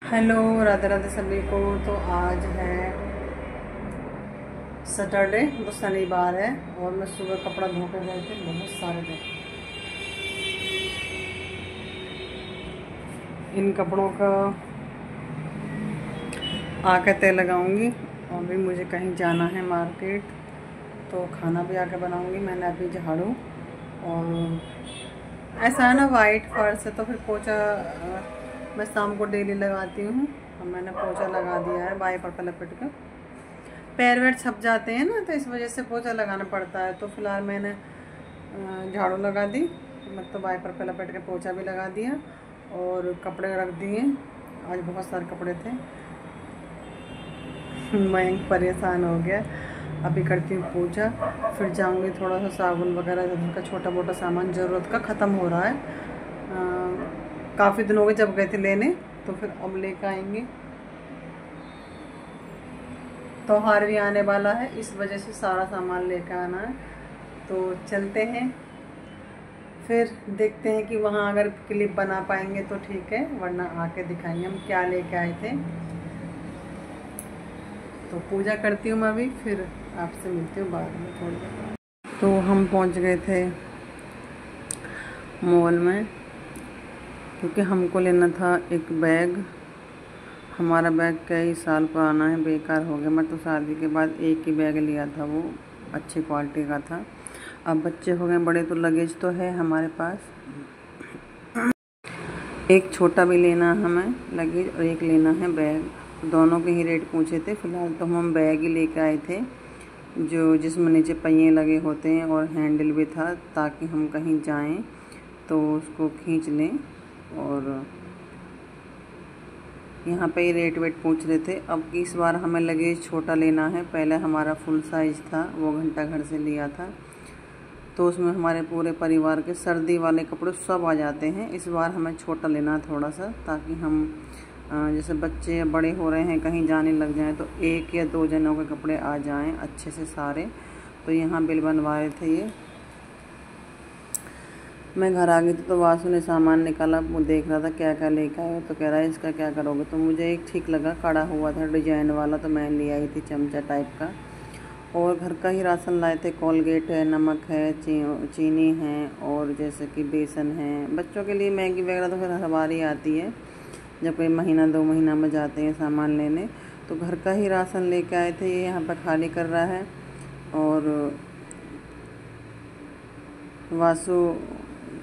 Hello, Radhe Radhe सभी को। तो आज है सैटरडे, वो शनिवार है और मैं सुबह कपड़ा धो के गए थे, बहुत सारे थे। इन कपड़ों का आके तय लगाऊंगी और भी मुझे कहीं जाना है मार्केट, तो खाना भी आके बनाऊंगी। मैंने अभी झाड़ू और ऐसा है ना, वाइट फर्श है तो फिर पोछा मैं शाम को डेली लगाती हूँ। और मैंने पोछा लगा दिया है वाइपर पे लपेट कर। पैर वैर छप जाते हैं ना, तो इस वजह से पोछा लगाना पड़ता है। तो फिलहाल मैंने झाड़ू लगा दी, मतलब वाइपर पे लपेट के पोछा भी लगा दिया और कपड़े रख दिए। आज बहुत सारे कपड़े थे। मैं परेशान हो गया। अभी करती हूँ पोछा, फिर जाऊँगी थोड़ा सा साबुन वगैरह का छोटा मोटा सामान ज़रूरत का ख़त्म हो रहा है। काफ़ी दिन हो गए जब गए थे लेने, तो फिर अब लेकर आएंगे। त्योहार भी आने वाला है, इस वजह से सारा सामान लेकर आना है। तो चलते हैं, फिर देखते हैं कि वहाँ अगर क्लिप बना पाएंगे तो ठीक है, वरना आके दिखाएंगे हम क्या लेके आए थे। तो पूजा करती हूँ मैं अभी, फिर आपसे मिलती हूँ बाद में थोड़ी देर। तो हम पहुँच गए थे मॉल में, क्योंकि हमको लेना था एक बैग। हमारा बैग कई साल पुराना है, बेकार हो गया। मैं तो शादी के बाद एक ही बैग लिया था, वो अच्छी क्वालिटी का था। अब बच्चे हो गए बड़े तो लगेज तो है हमारे पास। एक छोटा भी लेना हमें लगेज और एक लेना है बैग। दोनों के ही रेट पूछे थे। फ़िलहाल तो हम बैग ही लेकर आए थे, जो जिसमें नीचे पहिए लगे होते हैं और हैंडल भी था, ताकि हम कहीं जाएं तो उसको खींच लें। और यहाँ पे ही रेट वेट पूछ रहे थे। अब इस बार हमें लगेज छोटा लेना है। पहले हमारा फुल साइज़ था, वो घंटा घर से लिया था, तो उसमें हमारे पूरे परिवार के सर्दी वाले कपड़े सब आ जाते हैं। इस बार हमें छोटा लेना है थोड़ा सा, ताकि हम जैसे बच्चे बड़े हो रहे हैं, कहीं जाने लग जाएं तो एक या दो जनों के कपड़े आ जाएं अच्छे से सारे। तो यहाँ बिल बनवाए थे ये। मैं घर आ गई थी तो वासु ने सामान निकाला, वो देख रहा था क्या क्या लेकर आया। तो कह रहा है इसका क्या करोगे। तो मुझे एक ठीक लगा, कड़ा हुआ था डिजाइन वाला, तो मैं ले आई थी चमचा टाइप का। और घर का ही राशन लाए थे, कोलगेट है, नमक है, चीनी है, और जैसे कि बेसन है। बच्चों के लिए मैगी वगैरह तो फिर हर बार ही आती है, जब कोई महीना 2 महीना में जाते हैं सामान लेने। तो घर का ही राशन लेके आए थे। ये यहाँ पर खाली कर रहा है। और वासु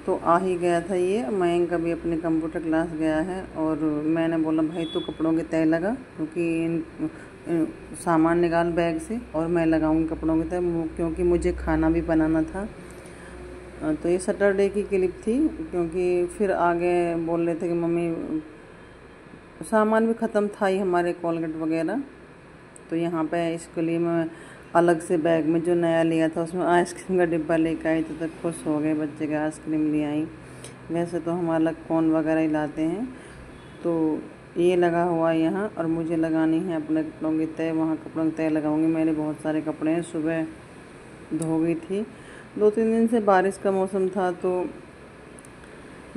तो आ ही गया था। ये मयंक अभी अपने कंप्यूटर क्लास गया है। और मैंने बोला भाई तू कपड़ों के तय लगा, क्योंकि सामान निकाल बैग से और मैं लगाऊंगी कपड़ों के तय, क्योंकि मुझे खाना भी बनाना था। तो ये सैटरडे की क्लिप थी, क्योंकि फिर आगे बोल रहे थे कि मम्मी सामान भी ख़त्म था ही हमारे, कोलगेट वगैरह। तो यहाँ पे इसके लिए मैं अलग से बैग में जो नया लिया था उसमें आइसक्रीम का डिब्बा लेकर आई, तो खुश हो गए बच्चे के, आइसक्रीम ले आई। वैसे तो हम अलग कोन वगैरह ही लाते हैं। तो ये लगा हुआ है यहाँ, और मुझे लगानी है अपने कपड़ों की तय। वहाँ कपड़ों की तय लगाऊंगी। मेरे बहुत सारे कपड़े हैं, सुबह धो गई थी। 2-3 दिन से बारिश का मौसम था, तो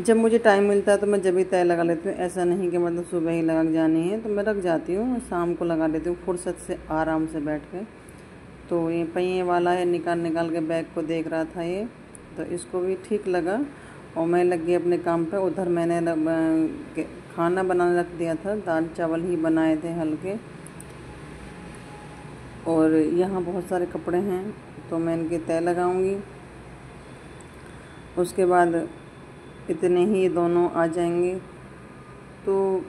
जब मुझे टाइम मिलता है तो मैं जब भी तय लगा लेती हूँ। ऐसा नहीं कि मतलब सुबह ही लगा जानी है, तो मैं रख जाती हूँ, शाम को लगा लेती हूँ फुर्सत से आराम से बैठ के। तो ये पहिए वाला है, निकाल के बैग को देख रहा था ये, तो इसको भी ठीक लगा। और मैं लग गई अपने काम पे। उधर मैंने खाना बनाने रख दिया था, दाल चावल ही बनाए थे हल्के। और यहाँ बहुत सारे कपड़े हैं, तो मैं इनके तय लगाऊंगी। उसके बाद इतने ही दोनों आ जाएंगे। तो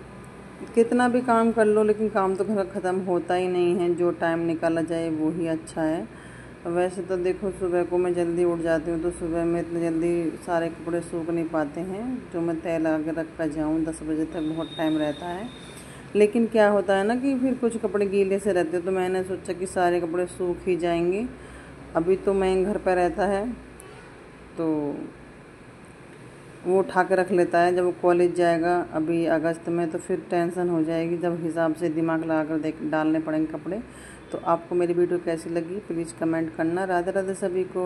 कितना भी काम कर लो, लेकिन काम तो घर ख़त्म होता ही नहीं है। जो टाइम निकाला जाए वो ही अच्छा है। वैसे तो देखो, सुबह को मैं जल्दी उठ जाती हूँ, तो सुबह में इतनी जल्दी सारे कपड़े सूख नहीं पाते हैं जो मैं तय लगा के रख कर जाऊँ। 10 बजे तक बहुत टाइम रहता है। लेकिन क्या होता है ना कि फिर कुछ कपड़े गीले से रहते, तो मैंने सोचा कि सारे कपड़े सूख ही जाएंगे। अभी तो मैं घर पर रहता है, तो वो उठा के रख लेता है। जब वो कॉलेज जाएगा अभी अगस्त में, तो फिर टेंशन हो जाएगी, जब हिसाब से दिमाग लगा कर देख डालने पड़ेंगे कपड़े। तो आपको मेरी वीडियो कैसी लगी प्लीज़ कमेंट करना। राधे राधे सभी को।